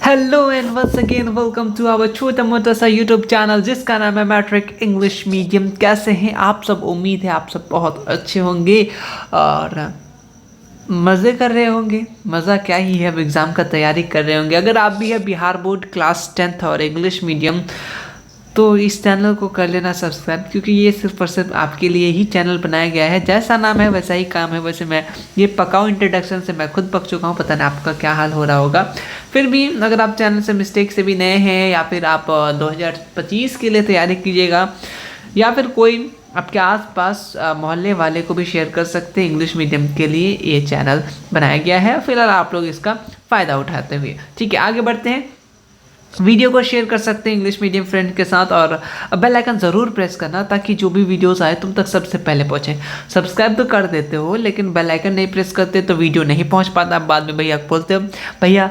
Hello and once again welcome to our छोटा मोटा सा यूट्यूब चैनल जिसका नाम है मैट्रिक इंग्लिश मीडियम। कैसे हैं आप सब? उम्मीद है आप सब बहुत अच्छे होंगे और मज़े कर रहे होंगे। मज़ा क्या ही है, अब एग्ज़ाम का तैयारी कर रहे होंगे। अगर आप भी है बिहार बोर्ड क्लास 10th और इंग्लिश मीडियम तो इस चैनल को कर लेना सब्सक्राइब, क्योंकि ये सिर्फ और सिर्फ आपके लिए ही चैनल बनाया गया है। जैसा नाम है वैसा ही काम है। वैसे मैं ये पकाऊँ इंट्रोडक्शन से मैं खुद पक चुका हूँ, पता नहीं आपका क्या हाल हो रहा होगा। फिर भी अगर आप चैनल से मिस्टेक से भी नए हैं या फिर आप 2025 के लिए तैयारी कीजिएगा या फिर कोई आपके आसपास मोहल्ले वाले को भी शेयर कर सकते हैं। इंग्लिश मीडियम के लिए ये चैनल बनाया गया है, फिलहाल आप लोग इसका फ़ायदा उठाते हुए। ठीक है, आगे बढ़ते हैं। वीडियो को शेयर कर सकते हैं इंग्लिश मीडियम फ्रेंड के साथ और बेल आइकन ज़रूर प्रेस करना ताकि जो भी वीडियोस आए तुम तक सबसे पहले पहुँचे। सब्सक्राइब तो कर देते हो लेकिन बेल आइकन नहीं प्रेस करते तो वीडियो नहीं पहुँच पाता। बाद में भैया बोलते हो भैया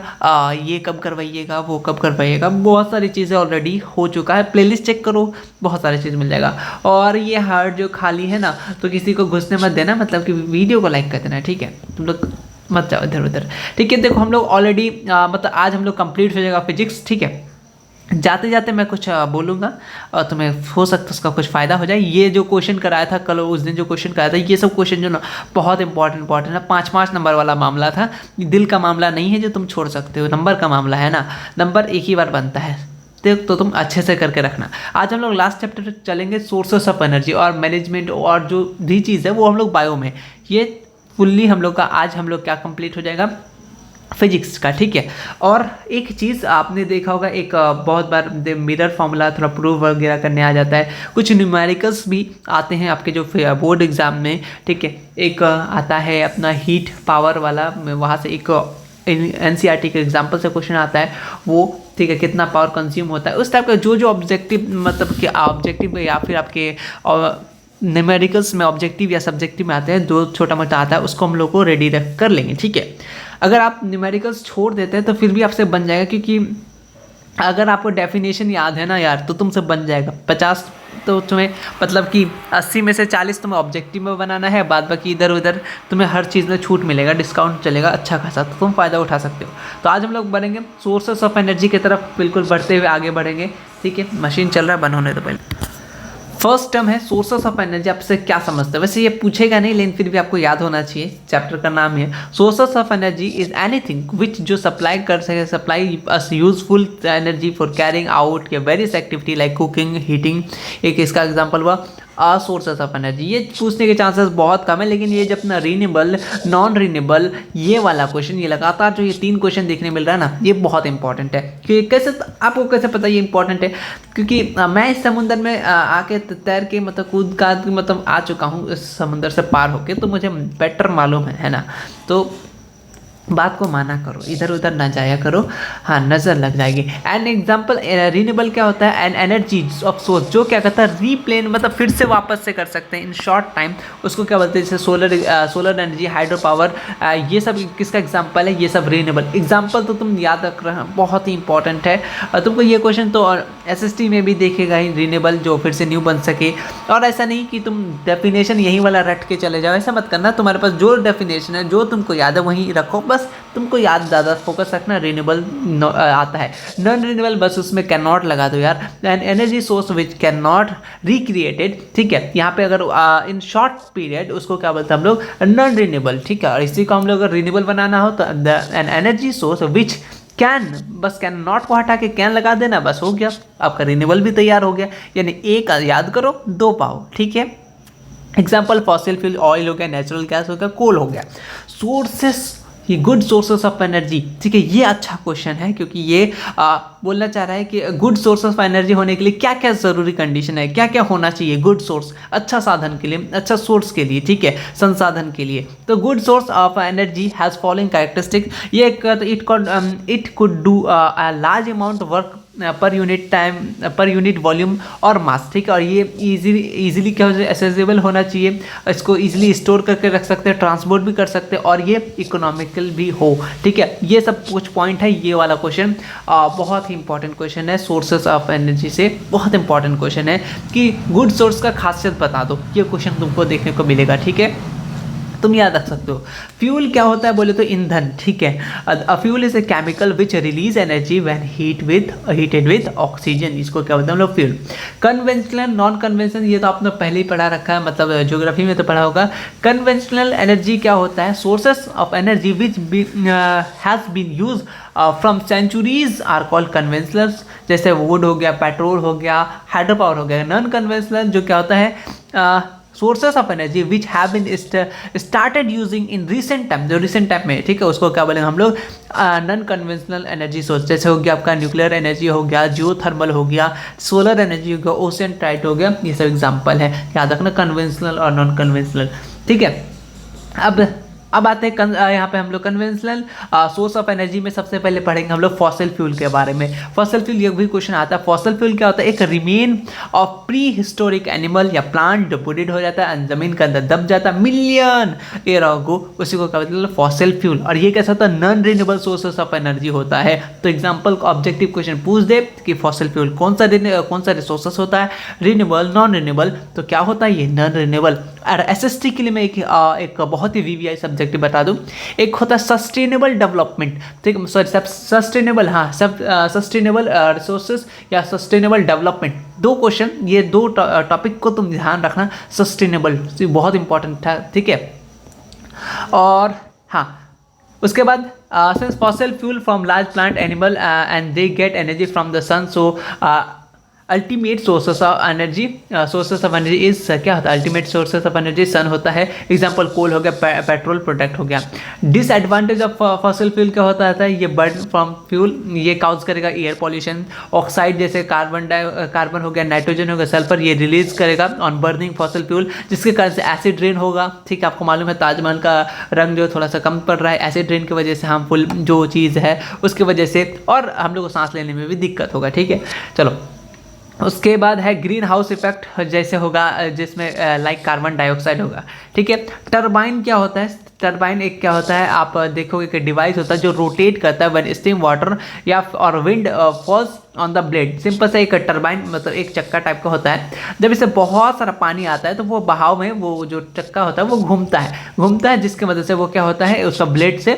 ये कब करवाइएगा, वो कब करवाइएगा। बहुत सारी चीज़ें ऑलरेडी हो चुका है, प्लेलिस्ट चेक करो, बहुत सारी चीज़ मिल जाएगा। और ये हार्ट जो खाली है ना, तो किसी को घुसने मत देना, मतलब कि वीडियो को लाइक कर देना। ठीक है, तुम लोग मत जाओ इधर उधर। ठीक है, देखो हम लोग ऑलरेडी मतलब आज हम लोग कंप्लीट हो जाएगा फिजिक्स। ठीक है, जाते जाते मैं कुछ बोलूँगा और तुम्हें हो सकता है उसका कुछ फ़ायदा हो जाए। ये जो क्वेश्चन कराया था कल, उस दिन जो क्वेश्चन कराया था, ये सब क्वेश्चन जो ना बहुत इंपॉर्टेंट है। 5-5 नंबर वाला मामला था। दिल का मामला नहीं है जो तुम छोड़ सकते हो, नंबर का मामला है ना। नंबर एक ही बार बनता है, तो तुम अच्छे से करके रखना। आज हम लोग लास्ट चैप्टर पे चलेंगे, सोर्सेस ऑफ एनर्जी और मैनेजमेंट, और जो भी चीज़ है वो हम लोग बायो में, ये फुल्ली हम लोग का आज हम लोग क्या कंप्लीट हो जाएगा फिजिक्स का। ठीक है, और एक चीज़ आपने देखा होगा, एक बहुत बार मिरर फार्मूला थोड़ा प्रूव वगैरह करने आ जाता है, कुछ न्यूमेरिकल्स भी आते हैं आपके जो बोर्ड एग्जाम में। ठीक है, एक आता है अपना हीट पावर वाला, वहाँ से एक NCERT के एग्जाम्पल से क्वेश्चन आता है वो। ठीक है, कितना पावर कंज्यूम होता है, उस टाइप का जो ऑब्जेक्टिव, मतलब कि ऑब्जेक्टिव या फिर आपके न्यूमेरिकल्स में ऑब्जेक्टिव या सब्जेक्टिव में आते हैं, जो छोटा मोटा आता है उसको हम लोग को रेडी रख कर लेंगे। ठीक है, अगर आप न्यूमेरिकल्स छोड़ देते हैं तो फिर भी आपसे बन जाएगा, क्योंकि अगर आपको डेफिनेशन याद है ना यार तो तुमसे बन जाएगा। 50 तो तुम्हें, मतलब कि 80 में से 40 तुम्हें ऑब्जेक्टिव में बनाना है, बाद बाकी इधर उधर तुम्हें हर चीज़ में छूट मिलेगा, डिस्काउंट चलेगा अच्छा खासा, तो तुम फ़ायदा उठा सकते हो। तो आज हम लोग बढ़ेंगे सोर्सेस ऑफ एनर्जी की तरफ, बिल्कुल बढ़ते हुए आगे बढ़ेंगे। ठीक है, मशीन चल रहा है, बंद होने दो पहले। फर्स्ट टर्म है सोर्सेस ऑफ एनर्जी। आपसे क्या समझते हैं? वैसे ये पूछेगा नहीं लेकिन फिर भी आपको याद होना चाहिए, चैप्टर का नाम है sources of energy is anything which जो सप्लाई कर सके, supply us useful energy for carrying out के various activity like cooking, heating. एक इसका एग्जांपल हुआ सोर्सेस ऑफ एनर्जी। ये पूछने के चांसेस बहुत कम है, लेकिन ये जब ना रीनेबल, नॉन रीनेबल, ये वाला क्वेश्चन, ये लगातार जो ये 3 क्वेश्चन देखने मिल रहा है ना, ये बहुत इंपॉर्टेंट है। क्योंकि कैसे, आपको कैसे पता ये इंपॉर्टेंट है? क्योंकि मैं इस समुंदर में आके तैर के, मतलब कूद का, मतलब आ चुका हूँ इस समुंदर से पार होके, तो मुझे बेटर मालूम है ना। तो बात को माना करो, इधर उधर ना जाया करो, हाँ नज़र लग जाएगी। एन एग्जाम्पल रीनेबल क्या होता है? एन एनर्जी ऑफ सोर्स जो क्या कहता है रीप्लेन, मतलब फिर से वापस से कर सकते हैं इन शॉर्ट टाइम, उसको क्या बोलते हैं? जैसे सोलर एनर्जी, हाइड्रो पावर, ये सब किसका एग्जाम्पल है? ये सब रीनेबल। एग्जाम्पल तो तुम याद रख रहे हैं, बहुत ही इंपॉर्टेंट है। तुमको ये क्वेश्चन तो SST में भी देखेगा ही, रीनेबल जो फिर से न्यू बन सके। और ऐसा नहीं कि तुम डेफिनेशन यही वाला रट के चले जाओ, ऐसा मत करना। तुम्हारे पास जो डेफिनेशन है, जो तुमको याद है वहीं रखो, बस तुमको याद ज़्यादा फोकस रखना। रिन्यूएबल आता है, नॉन रिन्यूएबल बस उसमें कैन नॉट लगा दो यार। An energy source which can not recreated. ठीक है, यहाँ पे अगर इन शॉर्ट पीरियड, उसको क्या बोलते हैं हम लोग? Non renewable. ठीक है, और इसी को हम लोग अगर रिन्यूएबल बनाना हो तो an energy source which can, बस कैन नॉट को हटा के कैन लगा देना, बस हो गया आपका रिन्यूएबल भी तैयार हो गया। यानी एक याद करो, 2 पाओ। ठीक है, एग्जाम्पल फॉसिल फ्यूल, ऑयल हो गया, नेचुरल गैस हो गया, कोल हो गया। सोर्सेस, ये गुड सोर्सेस ऑफ एनर्जी। ठीक है, ये अच्छा क्वेश्चन है, क्योंकि ये बोलना चाह रहा है कि गुड सोर्स ऑफ एनर्जी होने के लिए क्या क्या ज़रूरी कंडीशन है, क्या क्या होना चाहिए गुड सोर्स, अच्छा साधन के लिए, अच्छा सोर्स के लिए। ठीक है, संसाधन के लिए। तो good source of energy has following characteristic. ये it could do a large amount work per unit time, per unit volume और मास। ठीक है, और ये इजीली क्या हो, एसेसिबल होना चाहिए, इसको इजीली स्टोर करके रख सकते हैं, ट्रांसपोर्ट भी कर सकते हैं, और ये इकोनॉमिकल भी हो। ठीक है, ये सब कुछ पॉइंट है। ये वाला क्वेश्चन बहुत ही इंपॉर्टेंट क्वेश्चन है, सोर्सेस ऑफ एनर्जी से बहुत इंपॉर्टेंट क्वेश्चन है कि गुड सोर्स का खासियत बता दो, ये क्वेश्चन तुमको देखने को मिलेगा। ठीक है, तुम याद रख सकते हो। फ्यूल क्या होता है बोले तो ईंधन, ठीक है। A fuel is a chemical which release energy when heated with oxygen, इसको क्या बोलते हैं हम लोग, फ्यूल। कन्वेंशनल, नॉन कन्वेंशनल, ये तो आपने पहले ही पढ़ा रखा है, मतलब ज्योग्राफी में तो पढ़ा होगा। कन्वेंशनल एनर्जी क्या होता है, sources of energy which has been use from centuries are called conventional, जैसे वुड हो गया, पेट्रोल हो गया, हाइड्रो पावर हो गया। नॉन कन्वेंशनल जो क्या होता है, sources of energy which have been started using in recent time, जो रिसेंट टाइम में, ठीक है, उसको क्या बोलेंगे हम लोग, नॉन कन्वेंशनल एनर्जी सोर्स। जैसे हो गया आपका न्यूक्लियर एनर्जी हो गया, जियोथर्मल हो गया, सोलर एनर्जी हो गया, ओशन टाइट हो गया, ये सब एग्जांपल है, याद रखना, कन्वेंशनल और नॉन कन्वेंशनल, ठीक है। अब आते हैं यहाँ पे हम लोग कन्वेंशनल सोर्स ऑफ एनर्जी में सबसे पहले पढ़ेंगे हम लोग फॉसिल फ्यूल के बारे में। फॉसिल फ्यूल, ये भी क्वेश्चन आता है, फॉसिल फ्यूल क्या होता है, एक remain of pre historic animal या प्लांट जो बुडेड हो जाता है, जमीन के अंदर दब जाता है मिलियन ईयर अगो, उसी को क्या बोलते हैं फॉसिल फ्यूल। और ये कैसा होता है, non renewable sources of energy होता है। तो एग्जाम्पल ऑब्जेक्टिव क्वेश्चन पूछ दे कि फॉसिल फ्यूल कौन सा रिसोर्सेस होता है, रिन्यूएबल, नॉन रिन्यूएबल, तो क्या होता है ये नॉन रिन्यूएबल। और एसएसटी के लिए मैं एक बहुत ही वीवीआई सब्जेक्ट बता दूं, एक होता है सस्टेनेबल डेवलपमेंट, ठीक, सॉरी सस्टेनेबल, हाँ सब सस्टेनेबल रिसोर्सेज या सस्टेनेबल डेवलपमेंट, दो क्वेश्चन, ये दो टॉपिक को तुम ध्यान रखना, सस्टेनेबल बहुत इंपॉर्टेंट था, ठीक है। और हाँ, उसके बाद since fossil fuel from large plant animal and they get energy from the sun, so ultimate sources of energy is क्या होता है, ultimate sources of energy sun होता है। एग्जांपल कोल हो गया, पेट्रोल प्रोडक्ट हो गया। डिसएडवांटेज ऑफ फॉसिल फ्यूल क्या होता है, ये बर्न फ्रॉम फ्यूल, ये काउज करेगा एयर पॉल्यूशन, ऑक्साइड जैसे कार्बन हो गया, नाइट्रोजन हो गया, सल्फर, ये रिलीज करेगा ऑन बर्निंग फॉसिल फ्यूल, जिसके कारण से एसिड रेन होगा, ठीक है। आपको मालूम है ताजमहल का रंग जो थोड़ा सा कम पड़ रहा है, एसिड रेन की वजह से, हार्मफुल जो चीज़ है उसकी वजह से, और हम लोग को सांस लेने में भी दिक्कत होगा, ठीक है। चलो, उसके बाद है ग्रीन हाउस इफेक्ट, जैसे होगा जिसमें लाइक कार्बन डाइऑक्साइड होगा, ठीक है। टरबाइन क्या होता है, टरबाइन एक क्या होता है, आप देखोगे कि डिवाइस होता है जो रोटेट करता है व्हेन स्टीम वाटर या और wind falls on the blade. Simple से एक टरबाइन मतलब एक चक्का टाइप का होता है, जब इसे बहुत सारा पानी आता है तो वो बहाव में वो जो चक्का होता है वो घूमता है, जिसके मदद से वो क्या होता है, उसका ब्लेड से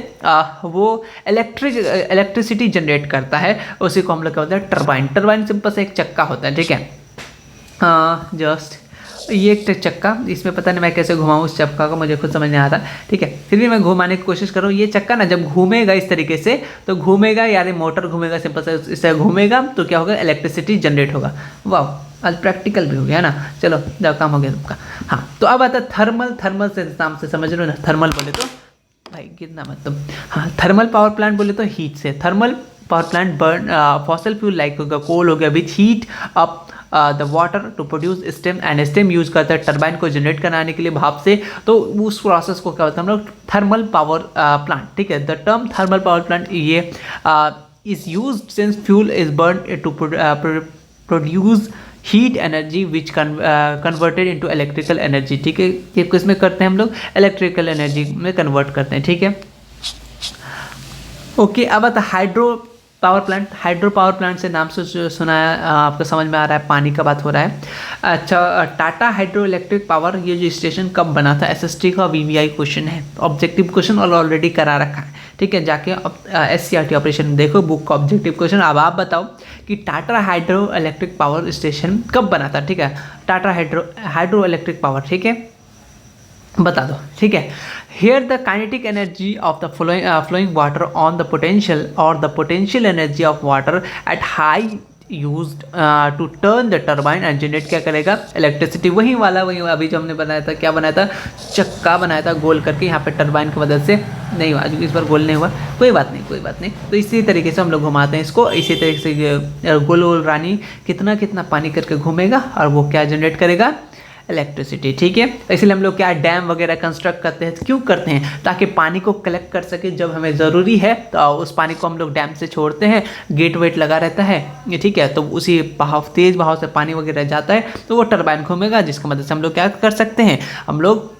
वो इलेक्ट्रिसिटी जनरेट करता है, उसी को हम लोग क्या होता है टरबाइन। टरबाइन सिंपल से एक चक्का होता है, ठीक है। जस्ट ये एक चक्का, इसमें पता नहीं मैं कैसे घुमाऊँ उस चक्का को, मुझे खुद समझ नहीं आता, ठीक है, फिर भी मैं घुमाने की कोशिश करूँ। ये चक्का ना जब घूमेगा इस तरीके से, तो घूमेगा यानी मोटर घूमेगा, सिंपल से इससे घूमेगा तो क्या होगा, इलेक्ट्रिसिटी जनरेट होगा। वाह, आज प्रैक्टिकल भी हो गया ना। चलो जब काम हो गया सबका। हाँ, तो अब आता है थर्मल से नाम से समझ लो ना, थर्मल बोले तो भाई कितना मतलब, हाँ, थर्मल पावर प्लांट बोले तो हीट से, thermal power plant burn fossil fuel like होगा, कोल हो गया, which heat up the water to produce steam, and steam use करता है टरबाइन को जनरेट कराने के लिए भाप से, तो उस प्रोसेस को क्या होता है हम लोग थर्मल पावर प्लांट, ठीक है। The term thermal power plant ये is use since fuel is burn to produce heat energy which converted into electrical energy, ठीक है। ये किसमें करते हैं हम लोग, इलेक्ट्रिकल एनर्जी में कन्वर्ट करते हैं, ठीक है। ओके, अब आता हाइड्रो पावर प्लांट से नाम से सुना है, आपको समझ में आ रहा है पानी का बात हो रहा है। अच्छा, टाटा हाइड्रो इलेक्ट्रिक पावर, ये जो स्टेशन कब बना था, एसएसटी का वीवीआई क्वेश्चन है, ऑब्जेक्टिव क्वेश्चन और ऑलरेडी करा रखा है, ठीक है। जाके एससीईआरटी ऑपरेशन देखो, बुक का ऑब्जेक्टिव क्वेश्चन। अब आप बताओ कि Tata hydro electric power station कब बना था, ठीक है। टाटा हाइड्रो इलेक्ट्रिक पावर, ठीक है, बता दो, ठीक है। Here the kinetic energy of the flowing water on the potential or the potential energy of water at high used to turn the turbine and generate क्या करेगा, इलेक्ट्रिसिटी। वही अभी जो हमने बनाया था, क्या बनाया था, चक्का बनाया था गोल करके, यहाँ पे टरबाइन की मदद से नहीं हुआ, इस बार गोल नहीं हुआ, कोई बात नहीं। तो इसी तरीके से हम लोग घुमाते हैं इसको, इसी तरीके से गोल रानी कितना पानी करके घूमेगा और वो क्या जनरेट करेगा, इलेक्ट्रिसिटी, ठीक है। इसलिए हम लोग क्या डैम वगैरह कंस्ट्रक्ट करते हैं, क्यों करते हैं, ताकि पानी को कलेक्ट कर सके, जब हमें ज़रूरी है तो उस पानी को हम लोग डैम से छोड़ते हैं, गेट वेट लगा रहता है, ठीक है, तो उसी तेज़ बहाव से पानी वगैरह जाता है, तो वो टरबाइन घूमेगा, जिसकी मदद से हम लोग क्या कर सकते हैं, हम लोग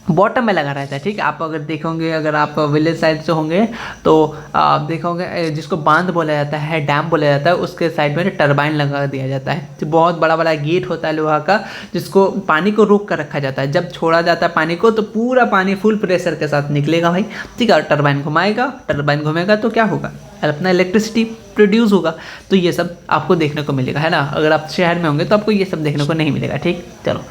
बॉटम में लगा रहता है, ठीक है। आप अगर देखोगे, अगर आप विलेज साइड से होंगे तो आप देखोगे जिसको बांध बोला जाता है, डैम बोला जाता है, उसके साइड में टरबाइन लगा दिया जाता है। तो बहुत बड़ा बड़ा गेट होता है लोहा का, जिसको पानी को रोक कर रखा जाता है। जब छोड़ा जाता है पानी को तो पूरा पानी फुल प्रेशर के साथ निकलेगा भाई, ठीक है। और टरबाइन घुमाएगा, टरबाइन घूमेगा तो क्या होगा, अपना इलेक्ट्रिसिटी प्रोड्यूस होगा। तो ये सब आपको देखने को मिलेगा, है ना। अगर आप शहर में होंगे तो आपको ये सब देखने को नहीं मिलेगा, ठीक। चलो,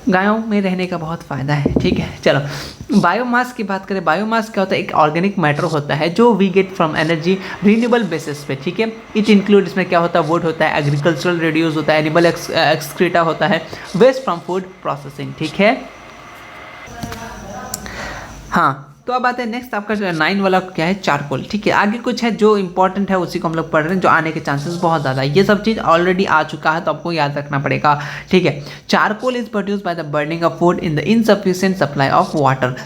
गायों में रहने का बहुत फ़ायदा है, ठीक है। चलो, बायोमास की बात करें। बायोमास क्या होता है, एक ऑर्गेनिक मैटर होता है जो we get from energy renewable basis पे, ठीक है। इट इंक्लूड, इसमें क्या होता है, वुड होता है, एग्रीकल्चरल रेड्यूस होता है, एनिमल एक्सक्रीटा होता है, वेस्ट फ्रॉम फूड प्रोसेसिंग, ठीक है। हाँ, तो अब आते हैं नेक्स्ट, आपका 9 वाला क्या है, चारकोल, ठीक है। आगे कुछ है जो इंपॉर्टेंट है, उसी को हम लोग पढ़ रहे हैं, जो आने के चांसेस बहुत ज़्यादा है। ये सब चीज़ ऑलरेडी आ चुका है तो आपको याद रखना पड़ेगा, ठीक है। Charcoal is produce by the burning of food in the insufficient supply of water.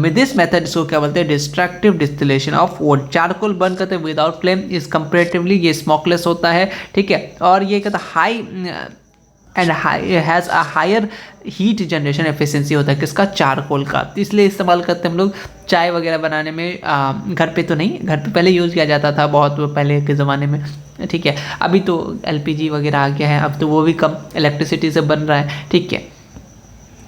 This method, इसको क्या बोलते हैं, destructive distillation of wood. Charcoal burn करते हैं विदाउट फ्लेम, इज कंपेरेटिवली ये स्मोकलेस होता है, ठीक है। और ये कहता है high and has a higher heat generation efficiency होता है, किसका, चारकोल का। तो इसलिए इस्तेमाल करते हैं हम लोग चाय वगैरह बनाने में। घर पे तो नहीं, घर पे पहले यूज़ किया जाता था बहुत पहले के ज़माने में, ठीक है। अभी तो एलपीजी वगैरह आ गया है, अब तो वो भी कम इलेक्ट्रिसिटी से बन रहा है, ठीक है।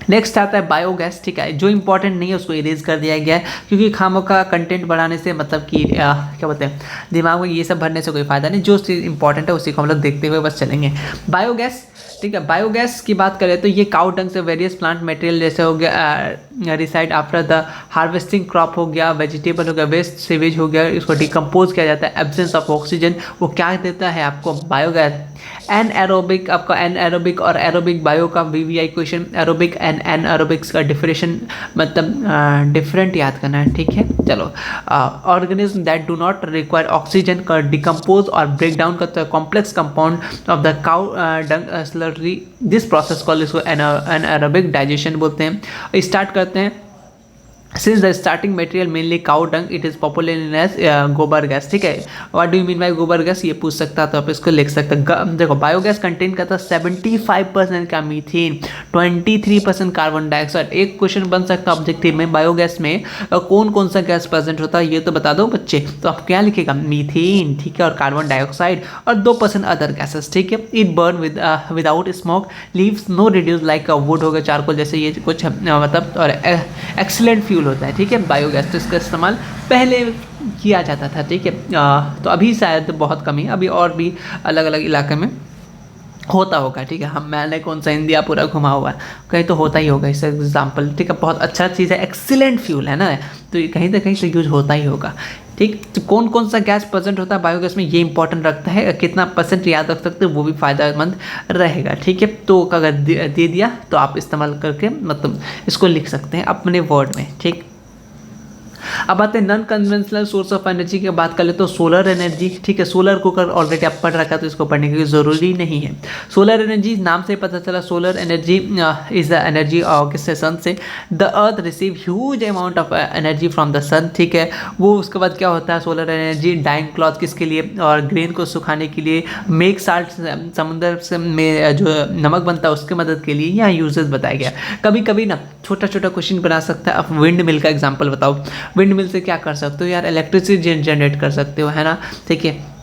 नेक्स्ट आता है बायोगैस, ठीक है। जो इंपॉर्टेंट नहीं है उसको इरेज कर दिया गया है, क्योंकि खामों का कंटेंट बढ़ाने से, मतलब कि क्या बोलते हैं, दिमाग में ये सब भरने से कोई फ़ायदा नहीं। जो चीज़ इंपॉर्टेंट है उसी को हम लोग देखते हुए बस चलेंगे। बायोगैस, ठीक है। बायोगैस की बात करें तो ये काउ डंग से वेरियस प्लांट मटेरियल जैसे हो गया residue after the harvesting crop हो गया, वेजिटेबल हो गया, वेस्ट सीवेज हो गया, इसको डिकम्पोज किया जाता है। एब्सेंस ऑफ ऑक्सीजन वो क्या देता है आपको, बायोगैस। एन एरोबिक, आपका एन एरोबिक और एरोबिक बायो का VVI question, aerobic and anaerobics का डिफरेंशन, मतलब डिफरेंट याद करना है, ठीक है। चलो, organism that do not require oxygen का डिकम्पोज और ब्रेक डाउन करता है complex compound of the cow dung slurry, this process call, इसको एनारोबिक डाइजेशन बोलते हैं। स्टार्ट करते हैं। Since the starting material mainly cow dung, it is popular in as gobar gas, ठीक है। What do you mean by gobar gas, ये पूछ सकता है तो आप इसको लिख सकते हैं। देखो, बायोगैस कंटेन करता है 75% का मीथेन, 23% कार्बन डाइऑक्साइड। एक क्वेश्चन बन सकता है ऑब्जेक्टिव में, बायोगैस में कौन कौन सा गैस प्रेजेंट होता है ये तो बता दो बच्चे। तो आप क्या लिखेगा, मीथेन, ठीक है, और कार्बन डाइऑक्साइड, और 2% अदर गैसेस, ठीक है। It burn without smoke, leaves no reduce like would हो गया, चारकोल जैसे, ये कुछ मतलब, और एक्सीलेंट फ्यूल होता है, ठीक है। बायोगैस तो इसका इस्तेमाल पहले किया जाता था, ठीक है। तो अभी शायद बहुत कम ही, अभी और भी अलग अलग इलाके में होता होगा, ठीक है। मैंने कौन सा इंडिया पूरा घुमा हुआ है, कहीं तो होता ही होगा, इसका एग्जाम्पल, ठीक है। बहुत अच्छा चीज़ है, एक्सीलेंट फ्यूल है ना, तो ये कहीं ना कहीं से यूज होता ही होगा, ठीक। तो कौन कौन सा गैस प्रेजेंट होता है बायोगैस में, ये इंपॉर्टेंट रखता है। कितना % याद रख सकते हो वो भी फ़ायदेमंद रहेगा, ठीक है। तो अगर दे दिया तो आप इस्तेमाल करके, मतलब इसको लिख सकते हैं अपने वर्ड में, ठीक। अब आते हैं non conventional source of energy की बात कर ले तो सोलर एनर्जी, ठीक है। सोलर कुकर ऑलरेडी आप पढ़ रखा है तो इसको पढ़ने की ज़रूरी नहीं है। सोलर एनर्जी नाम से पता चला, solar energy is the energy किससे, सन से। The earth receive huge amount of energy from the sun, ठीक है। वो उसके बाद क्या होता है, सोलर एनर्जी डाइंग क्लॉथ किसके लिए, और ग्रेन को सुखाने के लिए, मेक साल्ट, समुद्र से में जो नमक बनता है उसके मदद के लिए यहाँ यूजेस बताया गया। कभी कभी ना छोटा छोटा क्वेश्चन बना सकता है। आप विंड मिल का एग्जाम्पल बताओ, विंड मिल से क्या कर सकते हो यार, इलेक्ट्रिसिटी जनरेट कर सकते हो, है ना, ठीक है।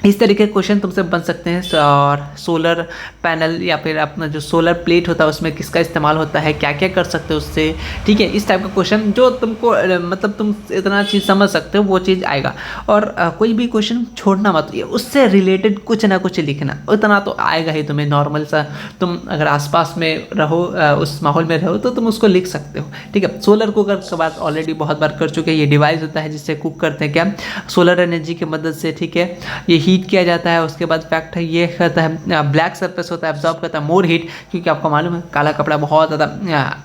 इस तरीके के क्वेश्चन तुमसे बन सकते हैं। और सोलर पैनल या फिर अपना जो सोलर प्लेट होता है उसमें किसका इस्तेमाल होता है, क्या क्या कर सकते हो उससे, ठीक है। इस टाइप का क्वेश्चन जो तुमको मतलब तुम इतना चीज़ समझ सकते हो वो चीज़ आएगा। और कोई भी क्वेश्चन छोड़ना मत, ये उससे रिलेटेड कुछ ना कुछ लिखना, उतना तो आएगा ही तुम्हें। नॉर्मल सा तुम अगर आसपास में रहो, उस माहौल में रहो, तो तुम उसको लिख सकते हो, ठीक है। सोलर कुकर की बात ऑलरेडी बहुत बार कर चुके हैं। ये डिवाइस होता है जिससे कुक करते हैं, क्या, सोलर एनर्जी की मदद से, ठीक है। ये हीट किया जाता है, उसके बाद फैक्ट है ये कहता है ब्लैक सरफेस होता है, एब्जॉर्ब करता है मोर हीट, क्योंकि आपको मालूम है काला कपड़ा बहुत ज़्यादा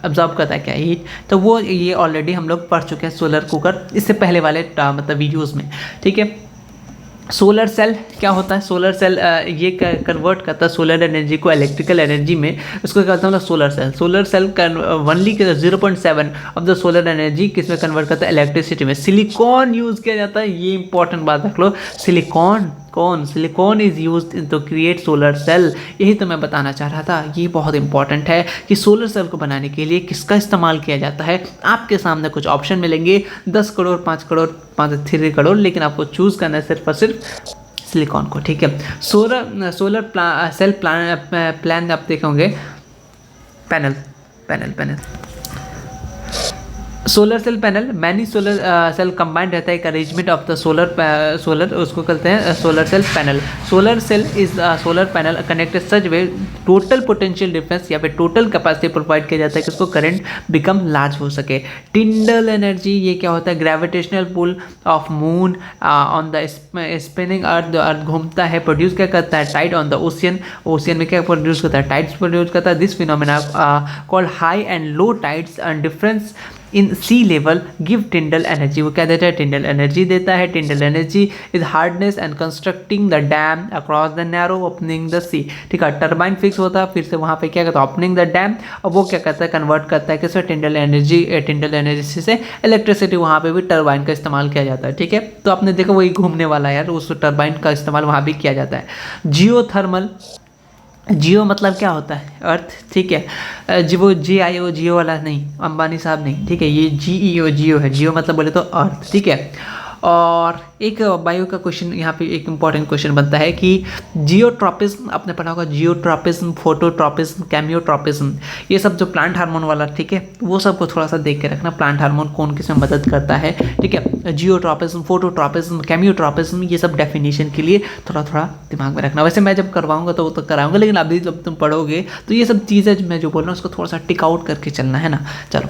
एब्जॉर्ब करता है क्या, हीट। तो वो ये ऑलरेडी हम लोग पढ़ चुके हैं सोलर कुकर, इससे पहले वाले मतलब वीडियोज़ में, ठीक है। सोलर सेल क्या होता है, सोलर सेल ये कन्वर्ट करता है सोलर एनर्जी को इलेक्ट्रिकल एनर्जी में, उसको कहते हैं solar cell. Solar cell only 0.7 of the solar energy किस में कन्वर्ट करता है, इलेक्ट्रिसिटी में। सिलिकॉन यूज़ किया जाता है, ये इंपॉर्टेंट बात रख लो, silicon silicon is used to create solar cell. यही तो मैं बताना चाह रहा था, ये बहुत इंपॉर्टेंट है कि सोलर सेल को बनाने के लिए किसका इस्तेमाल किया जाता है। आपके सामने कुछ ऑप्शन मिलेंगे 10 करोड़, 5 करोड़, 3 करोड़, लेकिन आपको चूज़ करना है सिर्फ और सिर्फ सिलिकॉन को, ठीक है। सोलर सेल प्लान आप देखोगे, panel solar cell panel many solar cell combined रहता है, एक अरेंजमेंट ऑफ द सोलर उसको कहते हैं solar cell panel. Solar cell is solar panel connected such way total potential difference या फिर टोटल कैपेसिटी प्रोवाइड किया जाता है कि उसको करंट बिकम लार्ज हो सके। टिंडल एनर्जी, ये क्या होता है, gravitational pull of moon on the spinning earth घूमता है, प्रोड्यूस क्या करता है, टाइड ऑन द ओशियन में क्या प्रोड्यूस करता है, टाइड्स प्रोड्यूस करता है। This phenomena called high and low tides and difference in sea level give tidal energy. वो क्या देता है, टिंडल एनर्जी देता है। Tidal energy is harnessed and constructing the dam across the narrow opening the sea, ठीक है। Turbine fix होता है, फिर से वहाँ पे क्या करता है, ओपनिंग द डैम, और वो क्या करता है, कन्वर्ट करता है किससे, टिंडल एनर्जी से इलेक्ट्रिसिटी। वहाँ पे भी टर्बाइन का इस्तेमाल किया जाता है, ठीक है। तो आपने देखा वही घूमने वाला यार, उस टर्बाइन का इस्तेमाल वहाँ भी किया जाता है। जियोथर्मल, जियो मतलब क्या होता है, अर्थ, ठीक है। वो GIO जियो वाला नहीं, अंबानी साहब नहीं, ठीक है। ये GEO जियो है, जियो मतलब बोले तो अर्थ, ठीक है। और एक बायो का क्वेश्चन यहाँ पे एक इंपॉर्टेंट क्वेश्चन बनता है कि जियोट्रॉपिज्म, आपने पढ़ा होगा जियोट्रॉपिज्म, फोटोट्रॉपिज्म, कैमियोट्रॉपिज्म, ये सब जो प्लांट हार्मोन वाला, ठीक है, वो सबको थोड़ा सा देख के रखना, प्लांट हार्मोन कौन किस में मदद करता है, ठीक है। जियोट्रॉपिज्म, फोटोट्रॉपिज्म, कैमियोट्रॉपिज्म, ये सब डेफिनेशन के लिए थोड़ा थोड़ा दिमाग में रखना। वैसे मैं जब करवाऊंगा तो वो तो कराऊंगा, लेकिन अभी जब तुम पढ़ोगे तो ये सब चीज़ें मैं जो बोल रहा हूँ उसको थोड़ा सा टिक आउट करके चलना है ना। चलो,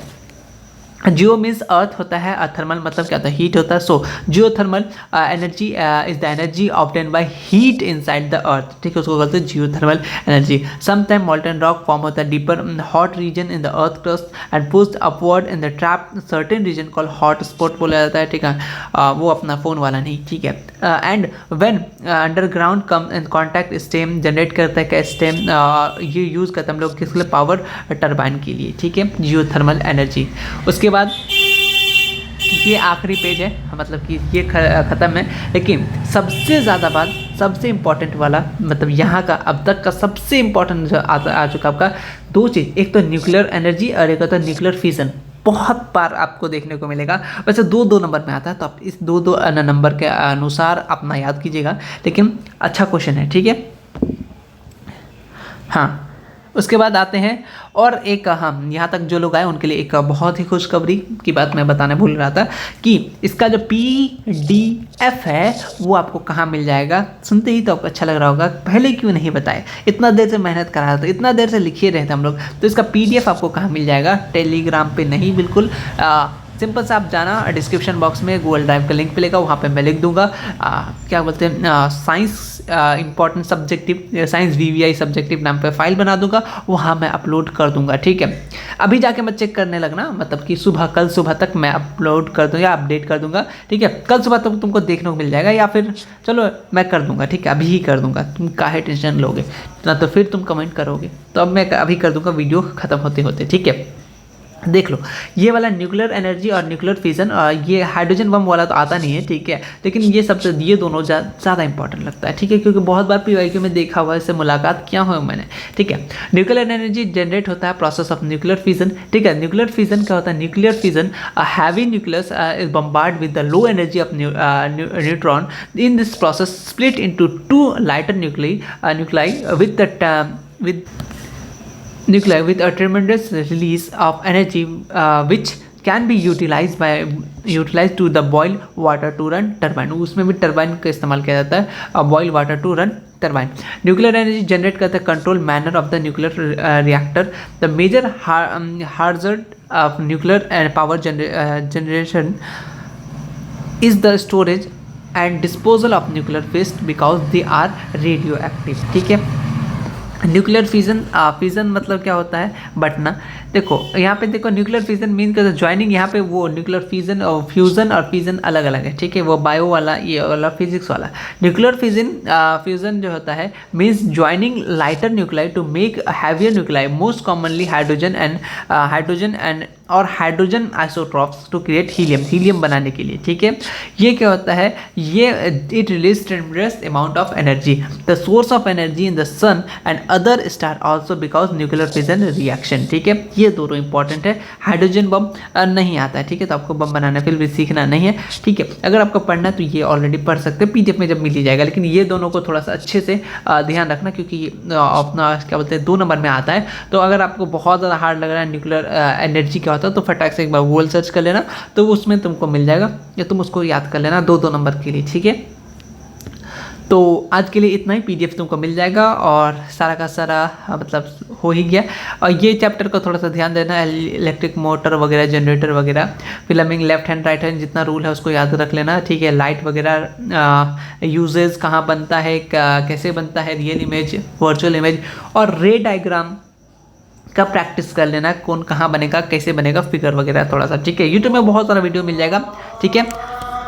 जियो मीन्स अर्थ होता है, थर्मल मतलब क्या होता है, हीट होता है। So geothermal energy is the energy obtain by heat inside the earth, ठीक है, उसको कहते हैं geothermal energy. Sometime molten rock form होता है deeper hot region in the earth crust and pushed upward in the trap certain region call hot spot बोला जाता है, ठीक है। वो अपना फ़ोन वाला नहीं, ठीक है। And when underground come in contact stem generate करता है, क्या स्टेम ये यूज़ करते हैं हम लोग किसके लिए, पावर टर्बाइन के लिए, ठीक है, जियोथर्मल एनर्जी। उसके बाद ये आखिरी पेज है, मतलब कि ये ख़त्म है, लेकिन सबसे ज़्यादा बात, सबसे इम्पॉर्टेंट वाला, मतलब यहाँ का अब तक का सबसे इम्पॉर्टेंट आ चुका आपका दो चीज़, एक तो न्यूक्लियर एनर्जी और एक होता है न्यूक्लियर फिजन। बहुत बार आपको देखने को मिलेगा, वैसे दो नंबर में आता है, तो आप इस दो नंबर के अनुसार अपना याद कीजिएगा, लेकिन अच्छा क्वेश्चन है, ठीक है। हाँ, उसके बाद आते हैं और एक, हम यहाँ तक जो लोग आए उनके लिए एक बहुत ही खुशखबरी की बात मैं बताने भूल रहा था कि इसका जो PDF है वो आपको कहाँ मिल जाएगा। सुनते ही तो आपको अच्छा लग रहा होगा, पहले क्यों नहीं बताए, इतना देर से मेहनत कर रहा था, इतना देर से लिखे रहे थे हम लोग, तो इसका PDF आपको कहाँ मिल जाएगा, टेलीग्राम पे नहीं, बिल्कुल सिंपल से आप जाना, डिस्क्रिप्शन बॉक्स में गूगल ड्राइव का लिंक मिलेगा, वहाँ पे मैं लिख दूंगा क्या बोलते हैं, science important subjective, science VVI subjective नाम पे फाइल बना दूंगा, वहाँ मैं अपलोड कर दूंगा, ठीक है। अभी जाके मैं चेक करने लगना, मतलब कि कल सुबह तक मैं अपलोड कर दूँगा, अपडेट कर दूंगा, ठीक है। कल सुबह तक तुमको देखने को मिल जाएगा, या फिर चलो मैं कर दूंगा, ठीक है, अभी ही कर दूंगा, तुम काहे टेंशन लोगे ना, तो फिर तुम कमेंट करोगे, तो अब मैं अभी कर दूंगा वीडियो ख़त्म होते होते, ठीक है। देख लो, ये वाला न्यूक्लियर एनर्जी और न्यूक्लियर फिजन, ये हाइड्रोजन बम वाला तो आता नहीं है, ठीक है, लेकिन ये सबसे, ये दोनों ज़्यादा इंपॉर्टेंट लगता है, ठीक है, क्योंकि बहुत बार PYQ में देखा हुआ है, इससे मुलाकात किया हुआ मैंने, ठीक है। न्यूक्लियर एनर्जी जनरेट होता है प्रोसेस ऑफ न्यूक्लियर फिजन, ठीक है। न्यूक्लियर फिजन क्या होता है, nuclear fission heavy nucleus is bombard with the low energy of neutron in this process split into 2 lighter nuclei with a tremendous release of energy which can be utilized to the boil water to run turbine। उसमें भी turbine का इस्तेमाल किया जाता है, boil water to run turbine। Nuclear energy generate करता है control manner of the nuclear reactor. The major hazard of nuclear and power generation is the storage and disposal of nuclear waste because they are radioactive, ठीक है। Nuclear fission मतलब क्या होता है, बटना। देखो यहाँ पे देखो, न्यूक्लियर फिजन मीन कर ज्वाइनिंग, यहाँ पे वो न्यूक्लियर फिजन और फिजन अलग अलग है, ठीक है, वो बायो वाला, ये वाला फिजिक्स वाला। न्यूक्लियर फ्यूजन जो होता है means joining lighter nuclei to make heavier nuclei, most commonly hydrogen and और hydrogen isotopes to create helium बनाने के लिए, ठीक है। ये क्या होता है, ये it release tremendous amount of energy, the source of energy in the sun and other star also because nuclear fission reaction, ठीक है। ये दोनों इंपॉर्टेंट है। हाइड्रोजन बम नहीं आता है, ठीक है, तो आपको बम बनाना फिर भी सीखना नहीं है, ठीक है। अगर आपको पढ़ना है तो ये ऑलरेडी पढ़ सकते हैं, पीडीएफ में जब मिल ही जाएगा, लेकिन ये दोनों को थोड़ा सा अच्छे से ध्यान रखना, क्योंकि अपना क्या बोलते हैं 2 नंबर में आता है। तो अगर आपको बहुत ज़्यादा हार्ड लग रहा है न्यूक्लियर एनर्जी क्या होता है, तो फटाक से एक बार गूगल सर्च कर लेना, तो उसमें तुमको मिल जाएगा, या तुम उसको याद कर लेना 2 नंबर के लिए, ठीक है। तो आज के लिए इतना ही, पीडीएफ तुमको मिल जाएगा और सारा का सारा मतलब हो ही गया। और ये चैप्टर को थोड़ा सा ध्यान देना, इलेक्ट्रिक मोटर वगैरह, जनरेटर वगैरह, filming, left hand right hand, जितना रूल है उसको याद रख लेना, ठीक है। लाइट वगैरह यूजेस कहाँ बनता है, कैसे बनता है, रियल इमेज, वर्चुअल इमेज, और रे डायग्राम का प्रैक्टिस कर लेना, कौन कहाँ बनेगा, कैसे बनेगा, फिगर वगैरह थोड़ा सा, ठीक है। यूट्यूब में बहुत सारा वीडियो मिल जाएगा, ठीक है।